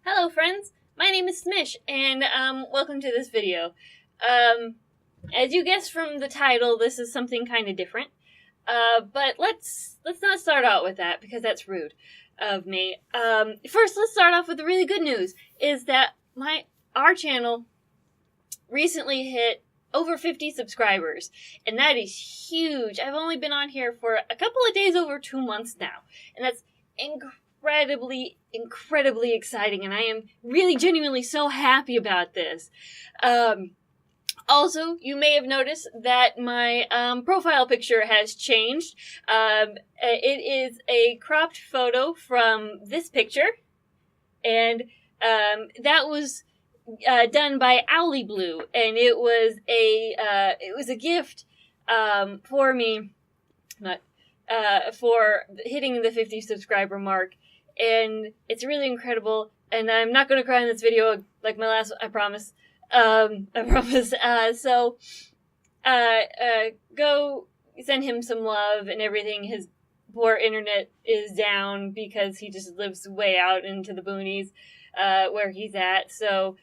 Hello friends, my name is Smish, and welcome to this video. As you guessed from the title, this is something kind of different. But let's not start out with that, because that's rude of me. First, let's start off with the really good news, is that our channel recently hit over 50 subscribers, and that is huge. I've only been on here for a couple of days, over 2 months now, and that's incredibly exciting, and I am really genuinely so happy about this. Also, you may have noticed that my profile picture has changed. It is a cropped photo from this picture, and that was done by Owly Blue, and it was a gift for me, for hitting the 50 subscriber mark, and it's really incredible. And I'm not going to cry in this video like my last. I promise. So go send him some love and everything. His poor internet is down because he just lives way out into the boonies where he's at. So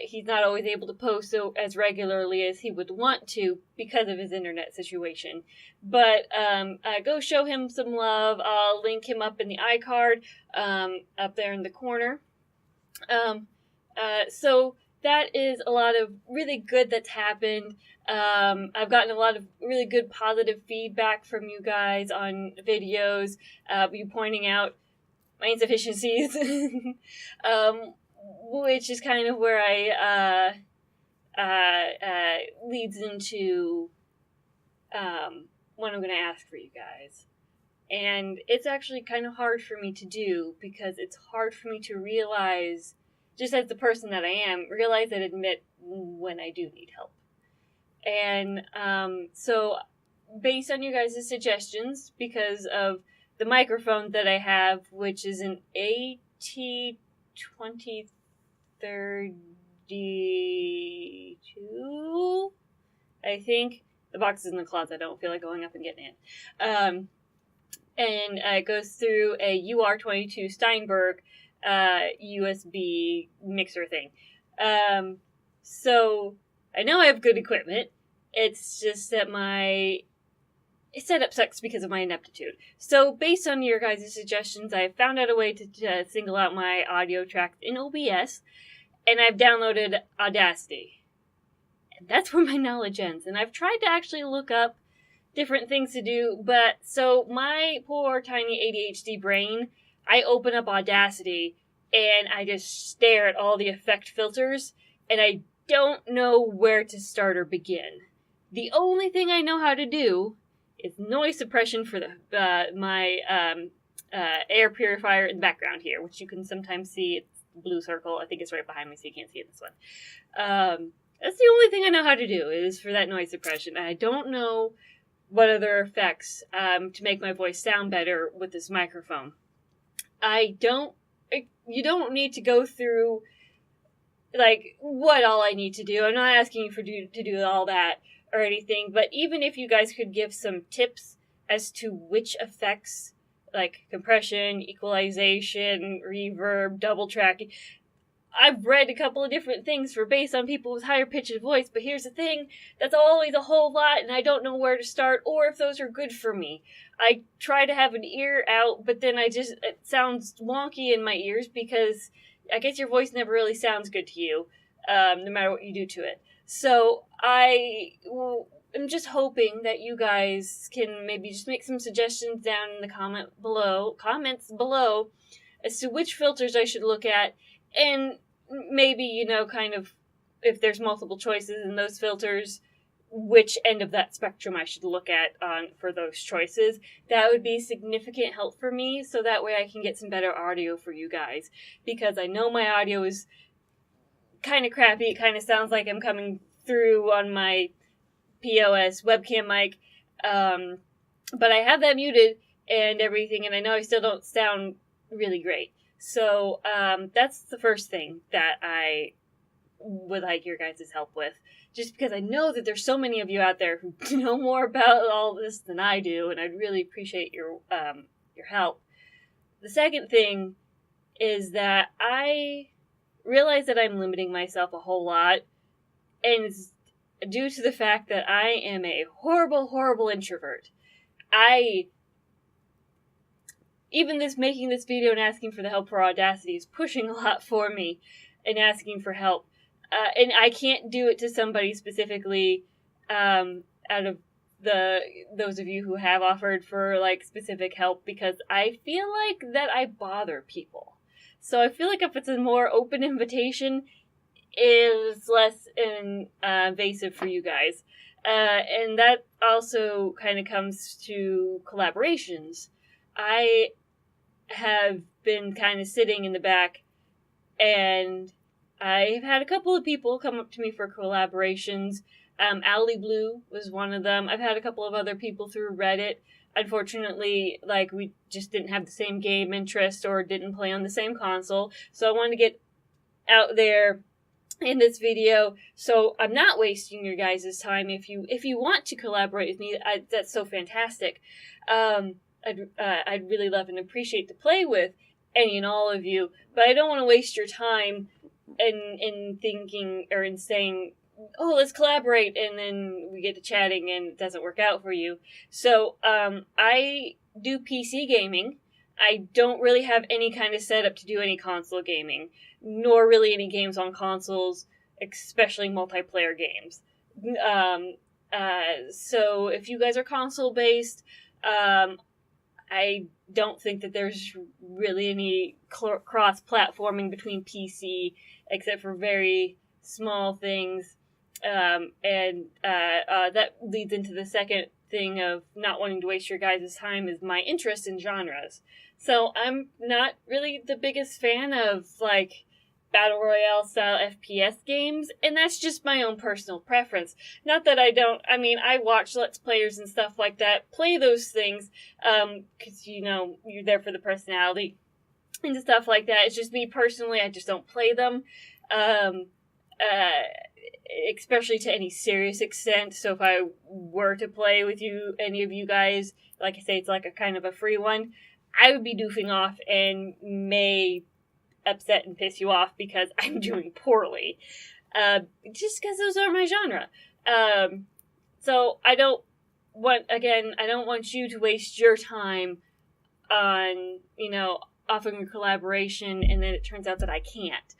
he's not always able to post as regularly as he would want to because of his internet situation. But go show him some love. I'll link him up in the iCard up there in the corner. So that is a lot of really good that's happened. I've gotten a lot of really good positive feedback from you guys on videos, you pointing out my insufficiencies, which is kind of where I leads into what I'm going to ask for you guys. And it's actually kind of hard for me to do, because it's hard for me to realize, just as the person that I am, realize and admit when I do need help. And so based on you guys' suggestions, because of the microphone that I have, which is an AT2032, I think. The box is in the closet. I don't feel like going up and getting it. And it goes through a UR22 Steinberg USB mixer thing. So I know I have good equipment. It's just that my setup sucks because of my ineptitude. So based on your guys' suggestions, I found out a way to single out my audio tracks in OBS, and I've downloaded Audacity. And that's where my knowledge ends. And I've tried to actually look up different things to do, but so my poor tiny ADHD brain, I open up Audacity and I just stare at all the effect filters, and I don't know where to start or begin. The only thing I know how to do is noise suppression for my air purifier in the background here, which you can sometimes see. It's the blue circle. I think it's right behind me, so you can't see it this one. That's the only thing I know how to do, is for that noise suppression. I don't know what other effects to make my voice sound better with this microphone. You don't need to go through like what all I need to do. I'm not asking you to do all that or anything, but even if you guys could give some tips as to which effects, like compression, equalization, reverb, double tracking. I've read a couple of different things based on people with higher pitched voice, but here's the thing, that's always a whole lot, and I don't know where to start, or if those are good for me. I try to have an ear out, but then it sounds wonky in my ears, because I guess your voice never really sounds good to you, no matter what you do to it. So I'm just hoping that you guys can maybe just make some suggestions down in the comments below as to which filters I should look at. And maybe, kind of, if there's multiple choices in those filters, which end of that spectrum I should look at for those choices. That would be significant help for me, so that way I can get some better audio for you guys. Because I know my audio is kind of crappy. It kind of sounds like I'm coming through on my POS webcam mic. But I have that muted and everything, and I know I still don't sound really great. So that's the first thing that I would like your guys' help with. Just because I know that there's so many of you out there who know more about all this than I do, and I'd really appreciate your help. The second thing is that I realize that I'm limiting myself a whole lot, and it's due to the fact that I am a horrible, horrible introvert. Even making this video and asking for the help for Audacity is pushing a lot for me and asking for help. And I can't do it to somebody specifically, out of those of you who have offered for like specific help, because I feel like that I bother people. So I feel like if it's a more open invitation, it's less invasive for you guys. And that also kind of comes to collaborations. I have been kind of sitting in the back, and I've had a couple of people come up to me for collaborations. Owly Blue was one of them. I've had a couple of other people through Reddit. Unfortunately, like, we just didn't have the same game interest or didn't play on the same console. So I wanted to get out there in this video, so I'm not wasting your guys' time. If you want to collaborate with me, that's so fantastic. I'd really love and appreciate to play with any and all of you, but I don't want to waste your time in thinking or in saying, oh, let's collaborate, and then we get to chatting and it doesn't work out for you. So I do PC gaming. I don't really have any kind of setup to do any console gaming, nor really any games on consoles, especially multiplayer games. So if you guys are console-based, I don't think that there's really any cross-platforming between PC, except for very small things. And that leads into the second thing of not wanting to waste your guys' time, is my interest in genres. So I'm not really the biggest fan of, like, Battle Royale style FPS games, and that's just my own personal preference. Not that I watch Let's Players and stuff like that play those things, because, you're there for the personality and stuff like that. It's just me personally, I just don't play them, especially to any serious extent. So if I were to play with any of you guys, like I say, it's like a kind of a free one, I would be doofing off and may upset and piss you off because I'm doing poorly. Just because those are my genre. So I don't want you to waste your time on, offering a collaboration and then it turns out that I can't,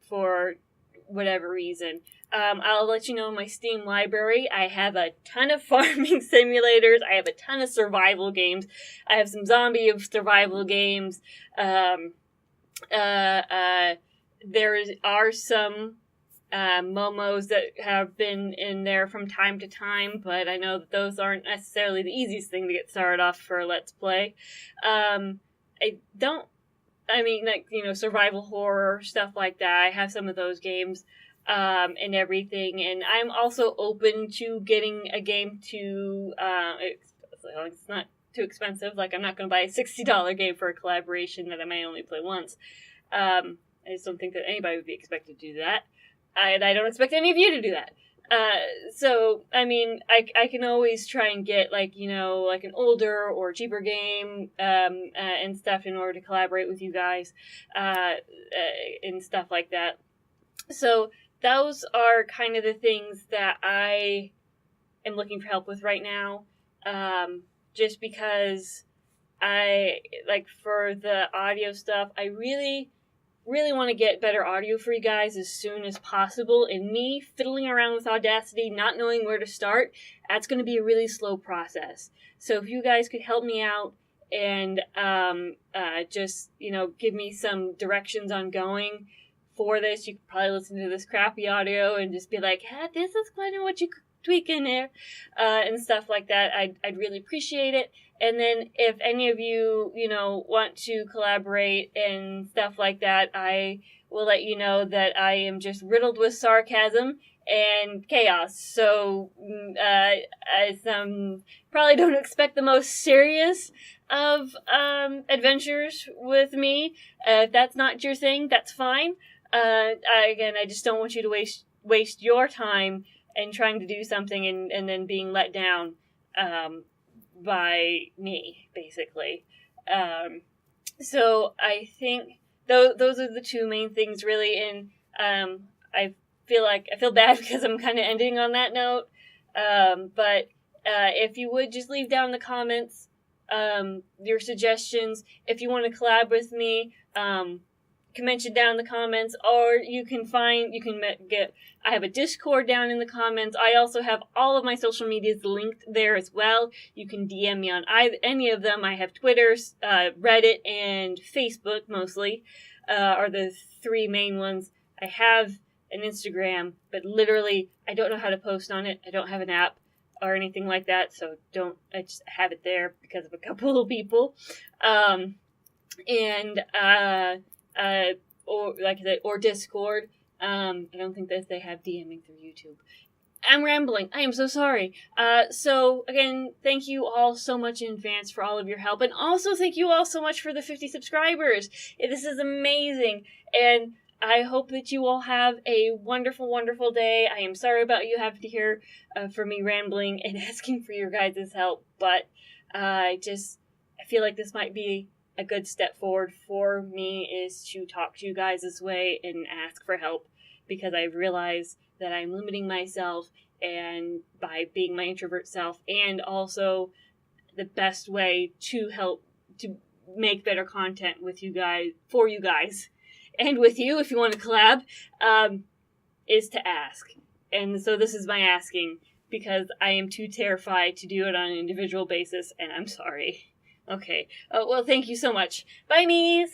for whatever reason. I'll let you know in my Steam library, I have a ton of farming simulators. I have a ton of survival games. I have some zombie survival games. There are some momos that have been in there from time to time, but I know that those aren't necessarily the easiest thing to get started off for Let's Play. Survival horror, stuff like that. I have some of those games. And everything, and I'm also open to getting a game to, it's not too expensive, like I'm not going to buy a $60 game for a collaboration that I may only play once. I just don't think that anybody would be expected to do that, and I don't expect any of you to do that. I can always try and get, like an older or cheaper game, and stuff in order to collaborate with you guys, and stuff like that. So those are kind of the things that I am looking for help with right now. Just because for the audio stuff, I really, really want to get better audio for you guys as soon as possible. And me fiddling around with Audacity, not knowing where to start, that's going to be a really slow process. So if you guys could help me out and just, give me some directions on going for this, you could probably listen to this crappy audio and just be like, this is kind of what you could tweak in there, and stuff like that. I'd really appreciate it. And then if any of you, want to collaborate and stuff like that, I will let you know that I am just riddled with sarcasm and chaos. So, I probably don't expect the most serious of adventures with me. If that's not your thing, that's fine. I just don't want you to waste your time in trying to do something and then being let down by me, basically. So I think those are the two main things, really. And I feel bad because I'm kind of ending on that note. But if you would just leave down in the comments your suggestions. If you want to collab with me, you can mention down in the comments, or I have a Discord down in the comments. I also have all of my social medias linked there as well. You can DM me on any of them. I have Twitter, Reddit, and Facebook mostly, are the three main ones. I have an Instagram, but literally I don't know how to post on it. I don't have an app or anything like that, so I just have it there because of a couple of people. Or like I said, or Discord. I don't think that they have DMing through YouTube. I'm rambling. I am so sorry. So again, thank you all so much in advance for all of your help, and also thank you all so much for the 50 subscribers. This is amazing, and I hope that you all have a wonderful, wonderful day. I am sorry about you having to hear for me rambling and asking for your guys' help, but I feel like this might be a good step forward for me, is to talk to you guys this way and ask for help, because I realize that I'm limiting myself and by being my introvert self, and also the best way to help to make better content with you guys, for you guys, and with you if you want to collab, is to ask. And so this is my asking, because I am too terrified to do it on an individual basis, and I'm sorry. Okay. Oh, well, thank you so much. Bye, me's!